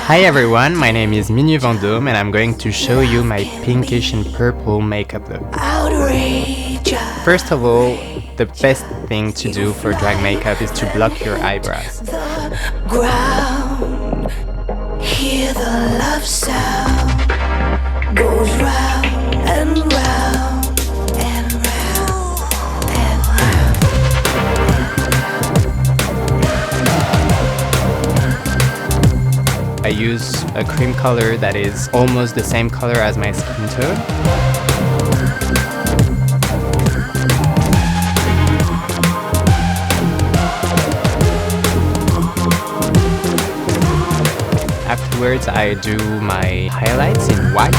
Hi everyone, my name is Minuit Vendôme and I'm going to show you my pinkish and purple makeup look. First of all, the best thing to do for drag makeup is to block your eyebrows. Hear the love sound goes round and round and round and round. I use a cream color that is almost the same color as my skin tone. Afterwards, I do my highlights in white.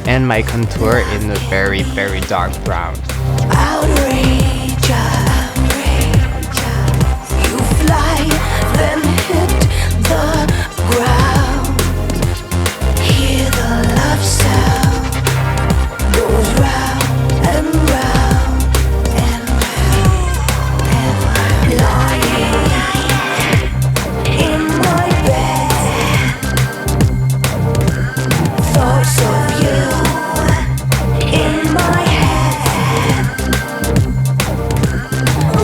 And my contour in a very, very dark brown. You fly, then hit the ground. Hear the love sound goes round and round and round and round. Lying in my bed, thoughts of you in my head.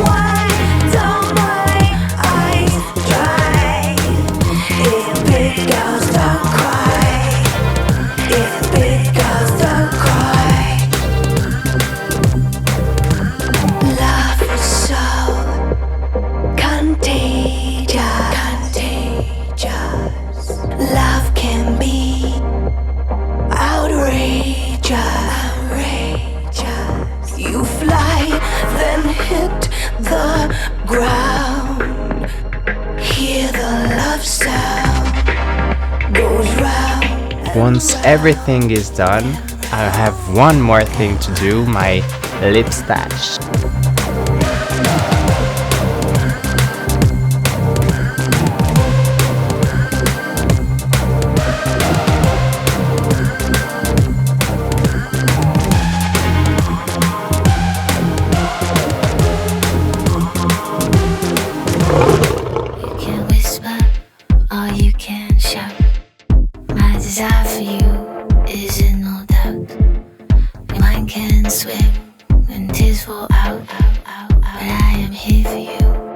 Why don't my eyes dry? If big girls don't cry, if big girls don't cry. Love is so contagious, contagious. Love can be outrageous, outrageous. You fly, then hit the ground. Hear the love sound goes round. Once everything is done, I have one more thing to do, my lip-stache. You can whisper or you can shout. My desire for you is in no doubt. Your mind can swim when tears fall out, but I am here for you.